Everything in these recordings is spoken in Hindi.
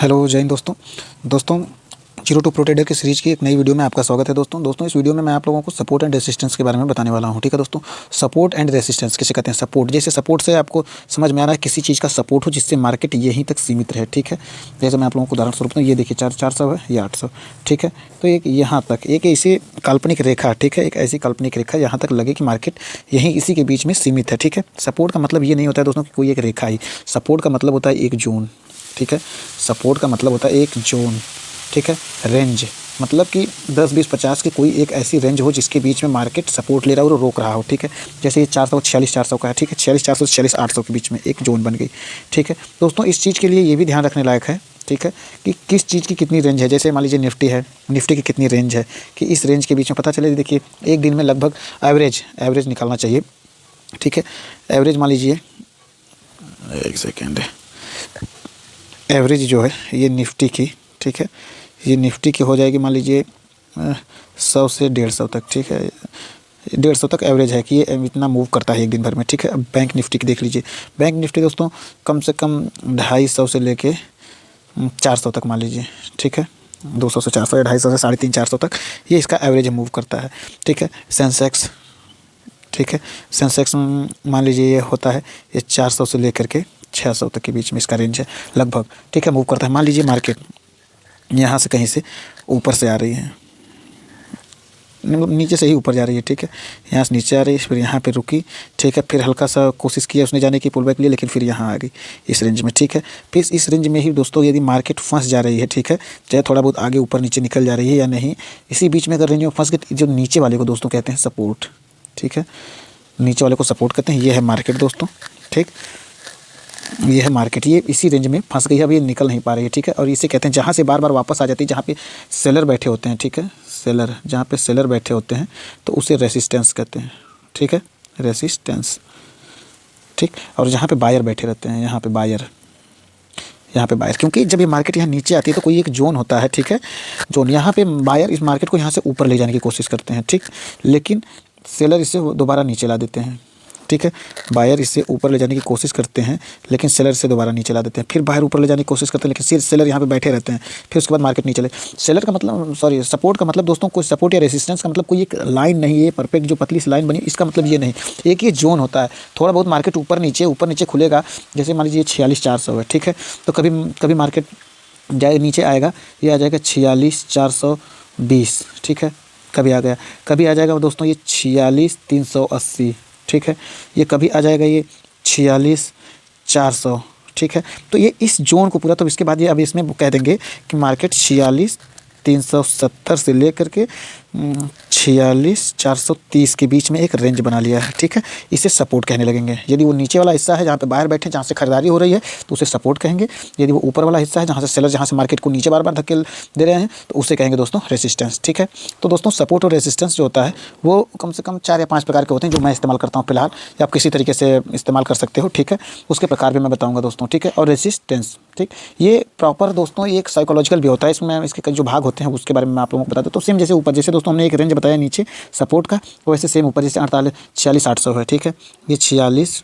हेलो जय हिंद दोस्तों जीरो टू प्रो ट्रेडर की सीरीज की एक नई वीडियो में आपका स्वागत है। दोस्तों इस वीडियो में मैं आप लोगों को सपोर्ट एंड रेसिस्टेंस के बारे में बताने वाला हूं। ठीक है दोस्तों, सपोर्ट एंड रेसिस्टेंस किसे कहते हैं? सपोर्ट, जैसे सपोर्ट से आपको समझ में आ रहा है किसी चीज़ का सपोर्ट हो जिससे मार्केट यहीं तक सीमित रहे। ठीक है, जैसे मैं आप लोगों को उदाहरण स्वरूप ये देखिए 400 है, ये 800। ठीक है, तो एक यहाँ तक एक ऐसी काल्पनिक रेखा, ठीक है, एक ऐसी काल्पनिक रेखा यहाँ तक लगे कि मार्केट यहीं इसी के बीच में सीमित है। ठीक है, सपोर्ट का मतलब ये नहीं होता है दोस्तों कि कोई एक रेखा ही, सपोर्ट का मतलब होता है एक जोन। ठीक है, सपोर्ट का मतलब होता है एक जोन। ठीक है, रेंज मतलब कि 10, 20, 50 की कोई एक ऐसी रेंज हो जिसके बीच में मार्केट सपोर्ट ले रहा हो और रोक रहा हो। ठीक है, जैसे ये 46 400 का है। ठीक है, 46 400 से 46 800 के बीच में एक जोन बन गई। ठीक है दोस्तों, इस चीज़ के लिए ये भी ध्यान रखने लायक है। ठीक है, कि किस चीज़ की कितनी रेंज है। जैसे मान लीजिए निफ्टी है, निफ्टी की कितनी रेंज है कि इस रेंज के बीच में पता चले। देखिए एक दिन में लगभग एवरेज निकालना चाहिए। ठीक है, एवरेज मान लीजिए, एक सेकेंड, एवरेज जो है ये निफ्टी की, ठीक है, ये निफ्टी की हो जाएगी मान लीजिए 100 से 150 तक। ठीक है, 150 तक एवरेज है कि ये इतना मूव करता है एक दिन भर में। ठीक है, अब बैंक निफ्टी की देख लीजिए। बैंक निफ्टी दोस्तों कम से कम 250 से लेके 400 तक मान लीजिए। ठीक है, 200 से 400 या 250 से 350 400 तक ये इसका एवरेज मूव करता है। ठीक है, सेंसेक्स, ठीक है, सेंसेक्स मान लीजिए ये होता है ये 400 से लेकर के 600 तक के बीच में इसका रेंज है लगभग। ठीक है, मूव करता है। मान लीजिए मार्केट यहाँ से कहीं से ऊपर से आ रही है, नीचे से ही ऊपर जा रही है। ठीक है, यहाँ से नीचे आ रही है, फिर यहाँ पे रुकी। ठीक है, फिर हल्का सा कोशिश किया उसने जाने की पुल बैक लिए, लेकिन फिर यहाँ आ गई इस रेंज में। ठीक है, फिर इस रेंज में ही दोस्तों यदि मार्केट फंस जा रही है, ठीक है, चाहे थोड़ा बहुत आगे ऊपर नीचे निकल जा रही है या नहीं, इसी बीच में अगर रेंज में फंस गई, जो नीचे वाले को दोस्तों कहते हैं सपोर्ट। ठीक है, नीचे वाले को सपोर्ट कहते हैं। ये है मार्केट दोस्तों। ठीक, ये है मार्केट, ये इसी रेंज में फंस गई है, अब ये निकल नहीं पा रही है। ठीक है, और इसे कहते हैं जहाँ से बार बार वापस आ जाती है, जहाँ पे सेलर बैठे होते हैं। ठीक है, सेलर, जहाँ पे सेलर बैठे होते हैं तो उसे रेसिस्टेंस कहते हैं। ठीक है, रेसिस्टेंस। ठीक, और जहाँ पे बायर बैठे रहते हैं, यहाँ पे बायर, यहाँ पे बायर, क्योंकि जब ये मार्केट यहाँ नीचे आती है तो कोई एक जोन होता है। ठीक है, जोन, यहाँ पे बायर इस मार्केट को यहाँ से ऊपर ले जाने की कोशिश करते हैं। ठीक, लेकिन सेलर इसे दोबारा नीचे ला देते हैं। ठीक है, बायर इसे ऊपर ले जाने की कोशिश करते हैं, लेकिन सेलर से दोबारा नीचे ला देते हैं। फिर बायर ऊपर ले जाने की कोशिश करते हैं, लेकिन सेलर यहाँ पे बैठे रहते हैं। फिर उसके बाद मार्केट नीचे ले। सेलर का मतलब, सॉरी, सपोर्ट का मतलब दोस्तों कोई सपोर्ट या रेसिस्टेंस का मतलब कोई एक लाइन नहीं है परफेक्ट जो पतली सी लाइन बनी, इसका मतलब ये नहीं। एक ये जोन होता है, थोड़ा बहुत मार्केट ऊपर नीचे खुलेगा। जैसे मान लीजिए 46 400 है। ठीक है, तो कभी मार्केट जाए नीचे आएगा, ये आ जाएगा 46 420। ठीक है, कभी आ गया, कभी आ जाएगा दोस्तों ये 46 380। ठीक है, ये कभी आ जाएगा ये 46 400। ठीक है, तो ये इस जोन को पूरा, तो इसके बाद ये अब इसमें कह देंगे कि मार्केट 46 370 से लेकर के 46 430 के बीच में एक रेंज बना लिया है। ठीक है, इसे सपोर्ट कहने लगेंगे। यदि वो नीचे वाला हिस्सा है जहाँ पे बाहर बैठे, जहाँ से खरीदारी हो रही है, तो उसे सपोर्ट कहेंगे। यदि वो ऊपर वाला हिस्सा है जहाँ से सेलर, जहाँ से मार्केट को नीचे बार बार धक्के दे रहे हैं, तो उसे कहेंगे दोस्तों रेसिस्टेंस। ठीक है, तो दोस्तों सपोर्ट और रेसिस्टेंस जो होता है वो कम से कम 4 या 5 प्रकार के होते हैं, जो मैं इस्तेमाल करता हूँ फिलहाल, या आप किसी तरीके से इस्तेमाल कर सकते हो। ठीक है, उसके प्रकार भी मैं बताऊँगा दोस्तों। ठीक है, और रेसिस्टेंस, ठीक, ये प्रॉपर दोस्तों ये एक साइकोलॉजिकल भी होता है। इसमें इसके जो भाग होते हैं उसके बारे में मैं आप लोगों को बता दूँ। तो सेम जैसे ऊपर, जैसे दोस्तों हमने एक रेंज बताया नीचे सपोर्ट का, वैसे सेम ऊपर जैसे 46 800 है। ठीक है, ये 46,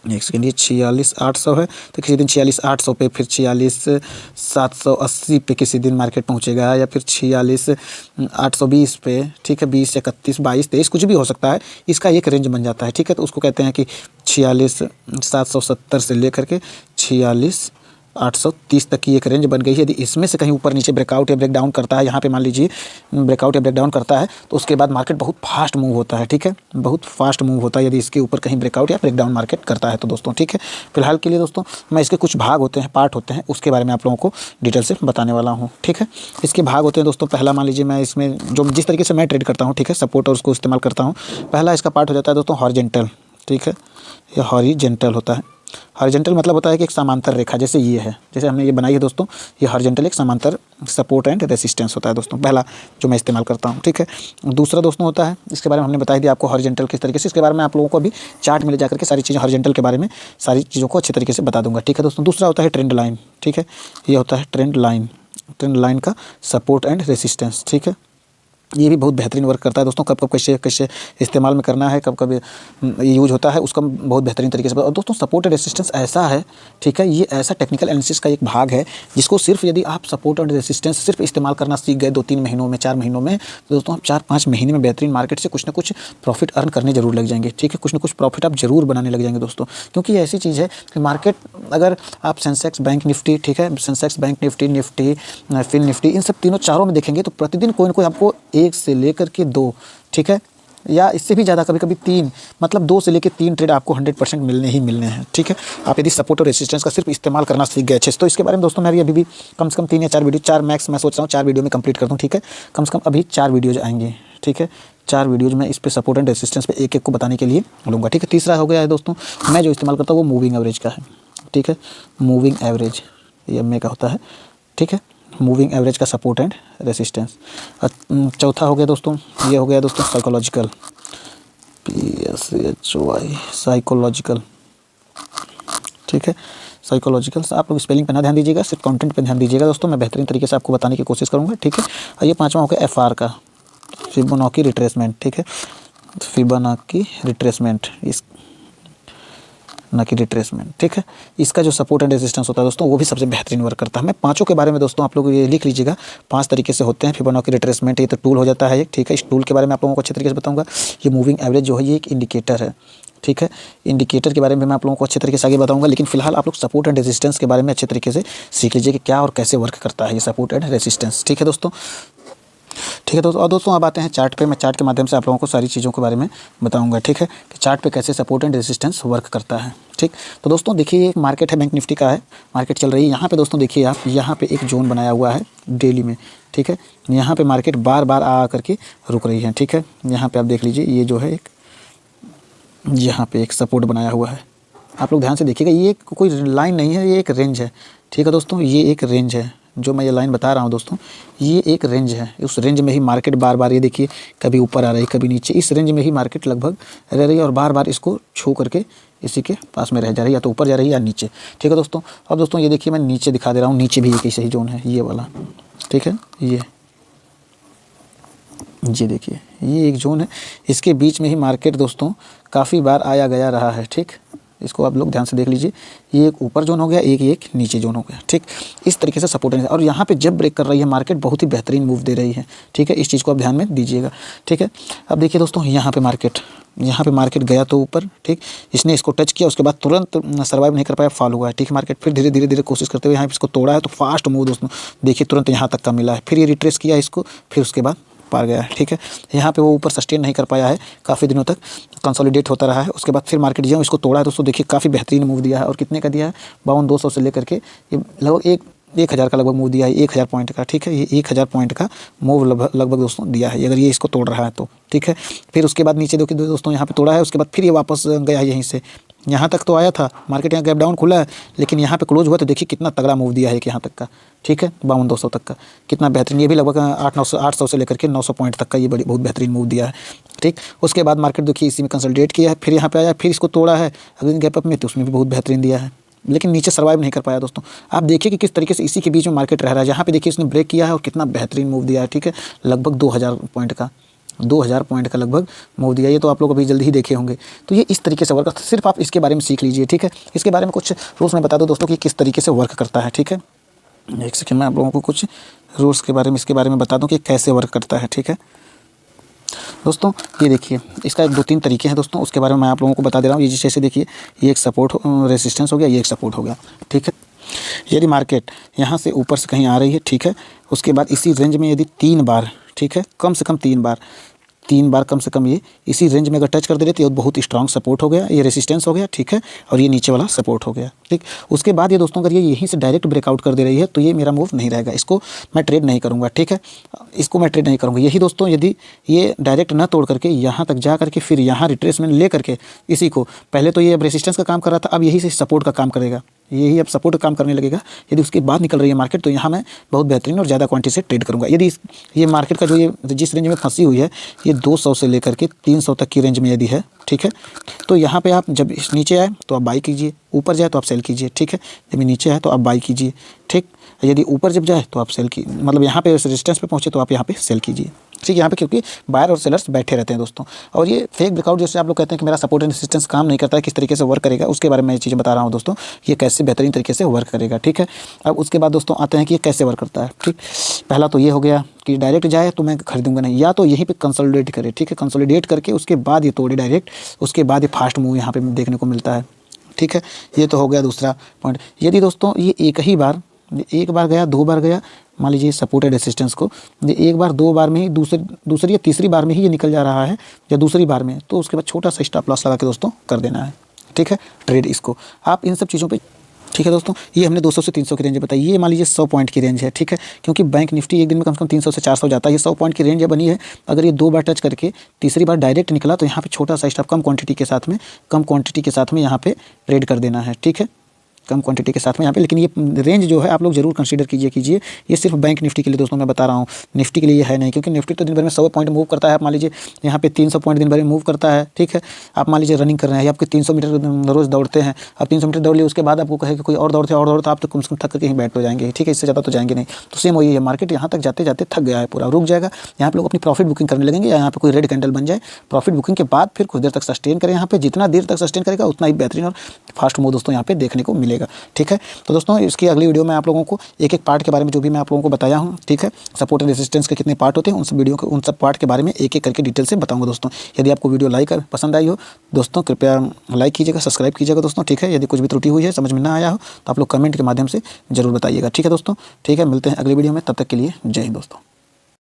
एक सेकेंड, ये 46 800 है, तो किसी दिन 46 800 पे, फिर 46 780 पे किसी दिन मार्केट पहुंचेगा, या फिर 46 820 पे। ठीक है, 20 31 22 23 कुछ भी हो सकता है, इसका एक रेंज बन जाता है। ठीक है, तो उसको कहते हैं कि 46 770 से लेकर के 46 830 तक की एक रेंज बन गई है। यदि इसमें से कहीं ऊपर नीचे ब्रेकआउट या ब्रेकडाउन करता है, यहाँ पे मान लीजिए ब्रेकआउट या ब्रेकडाउन करता है, तो उसके बाद मार्केट बहुत फास्ट मूव होता है। ठीक है, बहुत फास्ट मूव होता है यदि इसके ऊपर कहीं ब्रेकआउट या ब्रेकडाउन मार्केट करता है तो दोस्तों। ठीक है, फिलहाल के लिए दोस्तों मैं इसके कुछ भाग होते हैं, पार्ट होते हैं, उसके बारे में आप लोगों को डिटेल से बताने वाला हूँ। ठीक है, इसके भाग होते हैं दोस्तों। पहला मान लीजिए मैं इसमें जो जिस तरीके से मैं ट्रेड करता हूँ, ठीक है, सपोर्ट और उसको इस्तेमाल करता हूँ, पहला इसका पार्ट हो जाता है दोस्तों हॉरिजॉन्टल। ठीक है, यह हॉरिजॉन्टल होता है। हॉरिजॉन्टल मतलब होता है कि एक समांतर रेखा, जैसे ये है, जैसे हमने ये बनाई है दोस्तों, ये हॉरिजॉन्टल एक समांतर सपोर्ट एंड रेसिस्टेंस होता है दोस्तों, पहला जो मैं इस्तेमाल करता हूँ। ठीक है, दूसरा दोस्तों होता है, इसके बारे में हमने बताई दी आपको हॉरिजॉन्टल किस तरीके से, इसके बारे में आप लोगों को अभी चार्ट में ले जाकर के सारी चीज़ें हॉरिजॉन्टल के बारे में सारी चीज़ों को अच्छे तरीके से बता दूंगा। ठीक है दोस्तों, दूसरा होता है ट्रेंड लाइन। ठीक है, ये होता है ट्रेंड लाइन, ट्रेंड लाइन का सपोर्ट एंड रेसिस्टेंस। ठीक है, ये भी बहुत बेहतरीन वर्क करता है दोस्तों। कब कब कैसे कैसे इस्तेमाल में करना है, कब कब यूज होता है, उसका बहुत बेहतरीन तरीके से। और दोस्तों सपोर्ट एंड रेसिस्टेंस ऐसा है, ठीक है, ये ऐसा टेक्निकल एनालिसिस का एक भाग है जिसको सिर्फ यदि आप सपोर्ट एंड रेसिस्टेंस सिर्फ इस्तेमाल करना सीख गए 2-3 महीनों में, 4 महीनों में, तो दोस्तों आप 4-5 महीने में बेहतरीन मार्केट से कुछ ना कुछ प्रॉफिट अर्न करने जरूर लग जाएंगे, ठीक है। कुछ ना कुछ प्रॉफिट आप जरूर बनाने लग जाएंगे दोस्तों, क्योंकि ये ऐसी चीज़ है कि मार्केट, अगर आप सेंसेक्स बैंक निफ्टी, ठीक है, सेंसेक्स बैंक निफ्टी फिन निफ्टी, इन सब तीनों चारों में देखेंगे तो प्रतिदिन कोई ना कोई आपको 1 से लेकर के 2, ठीक है, या इससे भी ज़्यादा, कभी कभी 3, मतलब 2 से लेकर 3 ट्रेड आपको 100% मिलने ही मिलने हैं, ठीक है। आप यदि सपोर्ट और रेजिस्टेंस का सिर्फ इस्तेमाल करना सीख गए अच्छे से, तो इसके बारे में दोस्तों मेरी अभी भी कम से कम 3 या 4 वीडियो, 4 मैक्स मैं सोच रहा हूँ 4 वीडियो में कंप्लीट कर दूँ, ठीक है। कम से कम अभी 4 वीडियोज़ आएंगे, ठीक है। 4 वीडियोज़ में इस पे सपोर्ट एंड रेजिस्टेंस पे एक एक को बताने के लिए लूँगा, ठीक है। तीसरा हो गया है दोस्तों, मैं जो इस्तेमाल करता हूँ वो मूविंग एवरेज का है, ठीक है। मूविंग एवरेज ये एमए का होता है, ठीक है। मूविंग एवरेज का सपोर्ट एंड रेसिस्टेंस। चौथा हो गया दोस्तों, ये हो गया दोस्तों साइकोलॉजिकल, PSHY, साइकोलॉजिकल, ठीक है। साइकोलॉजिकल आप लोग स्पेलिंग पे ना ध्यान दीजिएगा, सिर्फ कंटेंट पे ध्यान दीजिएगा दोस्तों, मैं बेहतरीन तरीके से आपको बताने की कोशिश करूँगा, ठीक है। और ये 5वां हो गया FR का, फिबोनाची रिट्रेसमेंट, ठीक है। फिबोनाची रिट्रेसमेंट, इस ना कि रिट्रेसमेंट, ठीक है। इसका जो सपोर्ट एंड रेजिस्टेंस होता है दोस्तों, वो भी सबसे बेहतरीन वर्क करता है। मैं पांचों के बारे में दोस्तों आप लोग ये लिख लीजिएगा, 5 तरीके से होते हैं। फिबोनाची रिट्रेसमेंट ये तो टूल हो जाता है एक, ठीक है। इस टूल के बारे में आप लोगों को अच्छे तरीके से बताऊंगा। ये मूविंग एवरेज जो है ये एक इंडिकेटर है, ठीक है। इंडिकेटर के बारे में मैं आप लोगों को अच्छे तरीके से आगे बताऊंगा, लेकिन फिलहाल आप लोग सपोर्ट एंड रेजिस्टेंस के बारे में अच्छे तरीके से सीख लीजिए कि क्या और कैसे वर्क करता है ये सपोर्ट एंड रेजिस्टेंस, ठीक है दोस्तों, ठीक है दोस्तों। और दोस्तों अब आते हैं चार्ट पे। मैं चार्ट के माध्यम से आप लोगों को सारी चीज़ों के बारे में बताऊंगा, ठीक है, कि चार्ट पे कैसे सपोर्ट एंड रेजिस्टेंस वर्क करता है, ठीक। तो दोस्तों देखिए, ये एक मार्केट है, बैंक निफ्टी का है, मार्केट चल रही है। यहाँ पे दोस्तों देखिए आप, यहाँ पे एक जोन बनाया हुआ है डेली में, ठीक है। यहाँ पे मार्केट बार बार आ करके रुक रही है, ठीक है। यहाँ पे आप देख लीजिए, ये जो है एक, यहाँ पे एक सपोर्ट बनाया हुआ है, आप लोग ध्यान से देखिएगा। ये कोई लाइन नहीं है, ये एक रेंज है, ठीक है दोस्तों। ये एक रेंज है, जो मैं ये लाइन बता रहा हूँ दोस्तों, ये एक रेंज है। उस रेंज में ही मार्केट बार बार, ये देखिए, कभी ऊपर आ रही है कभी नीचे, इस रेंज में ही मार्केट लगभग रह रही है और बार बार इसको छू करके इसी के पास में रह जा रही है, या तो ऊपर जा रही है या नीचे, ठीक है दोस्तों। अब दोस्तों ये देखिए, मैं नीचे दिखा दे रहा हूँ, नीचे भी एक ऐसा ही जोन है, ये वाला, ठीक है। ये देखिए, ये एक जोन है, इसके बीच में ही मार्केट दोस्तों काफ़ी बार आया गया रहा है, ठीक। इसको आप लोग ध्यान से देख लीजिए, ये एक ऊपर जोन हो गया, एक नीचे जोन हो गया, ठीक। इस तरीके से सपोर्ट है। और यहाँ पे जब ब्रेक कर रही है मार्केट, बहुत ही बेहतरीन मूव दे रही है, ठीक है। इस चीज़ को आप ध्यान में दीजिएगा, ठीक है। अब देखिए दोस्तों, यहाँ पे मार्केट गया तो ऊपर, ठीक, इसने इसको टच किया, उसके बाद तुरंत सर्वाइव नहीं कर पाया, फॉल हुआ है, ठीक। मार्केट फिर धीरे धीरे कोशिश करते हुए यहाँ पे इसको तोड़ा है, तो फास्ट मूव दोस्तों देखिए, तुरंत यहाँ तक का मिला है, फिर ये रिट्रेस किया इसको, फिर उसके बाद पार गया है, ठीक है। यहाँ पे वो ऊपर सस्टेन नहीं कर पाया है, काफ़ी दिनों तक कंसोलिडेट होता रहा है। उसके बाद फिर मार्केट जो इसको तोड़ा है दोस्तों, देखिए काफ़ी बेहतरीन मूव दिया है। और कितने का दिया है, 52,200 से लेकर के ये लगभग 1,000 का लगभग मूव दिया है, 1,000 पॉइंट का, ठीक है। ये 1,000 पॉइंट का मूव लगभग दोस्तों दिया है, अगर ये इसको तोड़ रहा है तो, ठीक है। फिर उसके बाद नीचे देखिए दोस्तों, यहाँ पे तोड़ा है, उसके बाद फिर ये वापस गया है यहीं से, यहाँ तक तो आया था मार्केट, यहाँ गैप डाउन खुला है, लेकिन यहाँ पे क्लोज हुआ तो देखिए कितना तगड़ा मूव दिया है कि यहाँ तक का, ठीक है, 52,200 तक का, कितना बेहतरीन। ये भी लगभग 800 से लेकर के 900 पॉइंट तक का ये बहुत बेहतरीन मूव दिया है, ठीक। उसके बाद मार्केट देखिए इसी में कंसोलिडेट किया है, फिर यहाँ पे आया, फिर इसको तोड़ा है अगेन गैप अप में, तो उसमें भी बहुत बेहतरीन दिया है, लेकिन नीचे सर्वाइव नहीं कर पाया दोस्तों। आप देखिए कि किस तरीके से इसी के बीच में मार्केट रह रहा है। यहाँ पे देखिए इसने ब्रेक किया है और कितना बेहतरीन मूव दिया है, ठीक है, लगभग 2,000 पॉइंट का लगभग मूव दिया। ये तो आप लोग अभी जल्दी ही देखे होंगे। तो ये इस तरीके से वर्क करता है, सिर्फ आप इसके बारे में सीख लीजिए, ठीक है। इसके बारे में कुछ रूल्स मैं बता दूं दोस्तों कि किस तरीके से वर्क करता है, ठीक है। एक सेकंड में आप लोगों को कुछ रूल्स के बारे में, इसके बारे में बता दूं कि कैसे वर्क करता है, ठीक है दोस्तों। ये देखिए, इसका 2-3 तरीके हैं दोस्तों, उसके बारे में मैं आप लोगों को बता दे रहा हूँ। ये जैसे देखिए, ये एक सपोर्ट रेजिस्टेंस हो गया, ये एक सपोर्ट हो गया, ठीक है। यदि मार्केट यहाँ से ऊपर से कहीं आ रही है, ठीक है, उसके बाद इसी रेंज में यदि 3 बार, ठीक है, कम से कम 3 बार कम से कम ये इसी रेंज में अगर टच कर दे रही तो ये बहुत स्ट्रांग सपोर्ट हो गया, ये रेसिस्टेंस हो गया, ठीक है। और ये नीचे वाला सपोर्ट हो गया, ठीक। उसके बाद ये दोस्तों, अगर ये यहीं से डायरेक्ट ब्रेकआउट कर दे रही है तो ये मेरा मूव नहीं रहेगा, इसको मैं ट्रेड नहीं करूँगा, ठीक है, इसको मैं ट्रेड नहीं करूँगा। यही दोस्तों, यदि ये डायरेक्ट ना तोड़ करके यहाँ तक जा करके फिर यहाँ रिट्रेसमेंट ले करके इसी को, पहले तो ये अब रेसिस्टेंस का काम कर रहा था, अब यही से सपोर्ट का काम करेगा, यही अब सपोर्ट का काम करने लगेगा। यदि उसके बाद निकल रही है मार्केट, तो यहाँ मैं बहुत बेहतरीन और ज़्यादा क्वांटिटी से ट्रेड करूँगा। यदि ये मार्केट का जो ये जिस रेंज में फंसी हुई है, ये 200 से लेकर के 300 तक की रेंज में यदि है, ठीक है, तो यहाँ पे आप जब नीचे आए तो आप बाई कीजिए, ऊपर जाए तो आप सेल कीजिए, ठीक है। जब नीचे आए तो आप बाई कीजिए, ठीक। यदि ऊपर जब जाए तो आप सेल की, मतलब यहाँ पे रेजिस्टेंस पे पहुँचे तो आप यहाँ पे सेल कीजिए, ठीक है, यहाँ पे क्योंकि बायर और सेलर्स बैठे रहते हैं दोस्तों। और ये फेक ब्रेकआउट जैसे आप लोग कहते हैं कि मेरा सपोर्ट एंड रेजिस्टेंस काम नहीं करता है, किस तरीके से वर्क करेगा, उसके बारे में ये चीज़ें बता रहा हूँ दोस्तों, ये कैसे बेहतरीन तरीके से वर्क करेगा। ठीक है, अब उसके बाद दोस्तों आते हैं कि ये कैसे वर्क करता है। ठीक, पहला तो ये हो गया कि डायरेक्ट जाए तो मैं खरीदूंगा नहीं, या तो यहीं पे कंसोलिडेट करे। ठीक है, कंसोलिडेट करके उसके बाद ये तोड़े डायरेक्ट, उसके बाद ये फास्ट मूव यहाँ पे देखने को मिलता है। ठीक है, ये तो हो गया दूसरा पॉइंट। यदि दोस्तों ये एक बार गया, 2 बार गया, मान लीजिए सपोर्टेड रेसिस्टेंस को ये एक बार 2 बार में ही दूसरी या तीसरी बार में ही ये निकल जा रहा है, या दूसरी बार में, तो उसके बाद छोटा सा स्टॉप लॉस लगा के दोस्तों कर देना है। ठीक है, ट्रेड इसको आप इन सब चीज़ों पे। ठीक है दोस्तों, ये हमने 200 से 300 की रेंज बताई। ये मान लीजिए 100 पॉइंट की रेंज है। ठीक है, क्योंकि बैंक निफ्टी एक दिन में कम से कम 300 से 400 जाता है, ये 100 पॉइंट की रेंज बनी है। अगर ये 2 बार टच करके तीसरी बार डायरेक्ट निकला तो यहाँ पे छोटा सा स्टॉप कम क्वांटिटी के साथ में यहाँ पे ट्रेड कर देना है। ठीक है, कम क्वांटिटी के साथ में यहाँ पे। लेकिन ये रेंज जो है आप लोग जरूर कंसीडर कीजिए। ये सिर्फ बैंक निफ्टी के लिए दोस्तों मैं बता रहा हूँ, निफ्टी के लिए है नहीं, क्योंकि निफ्टी तो दिन भर में 100 पॉइंट मूव करता है। आप मान लीजिए यहाँ पे 300 पॉइंट दिन भर में मूव करता है। ठीक है, आप मान लीजिए रनिंग कर रहे हैं, आपके 300 मीटर रोज़ दौड़ते हैं, आप 300 मीटर दौड़ लिए, उसके बाद आपको कहे कि कोई और दौड़ते आप तो कम से कम थक करके ही बैठ हो जाएंगे। ठीक है, इससे ज़्यादा तो जाएंगे नहीं। तो सेम वही है, मार्केट यहाँ तक जाते जाते थक गया है, पूरा रुक जाएगा। यहाँ पे लोग अपनी प्रॉफिट बुकिंग करने लगेंगे, या यहाँ पे कोई रेड कैंडल बन जाए, प्रॉफिट बुकिंग के बाद फिर कुछ देर तक सस्टेन करें। यहाँ पे जितना देर तक सस्टेन करेगा उतना ही बेहतरीन और फास्ट मूव दोस्तों यहाँ पे देखने को मिलेगा। ठीक है, तो दोस्तों इसकी अगली वीडियो में आप लोगों को एक एक पार्ट के बारे में जो भी मैं आप लोगों को बताया हूँ, ठीक है, सपोर्ट एंड रेजिस्टेंस के कितने पार्ट होते हैं, उन सब पार्ट के बारे में एक एक करके डिटेल से बताऊंगा दोस्तों। यदि आपको वीडियो पसंद आई हो दोस्तों, कृपया लाइक कीजिएगा, सब्सक्राइब कीजिएगा दोस्तों। ठीक है, यदि कुछ भी त्रुटि हुई है, समझ में ना आया हो, तो आप लोग कमेंट के माध्यम से जरूर बताइएगा। ठीक है दोस्तों, ठीक है, मिलते हैं अगली वीडियो में, तब तक के लिए जय हिंद दोस्तों।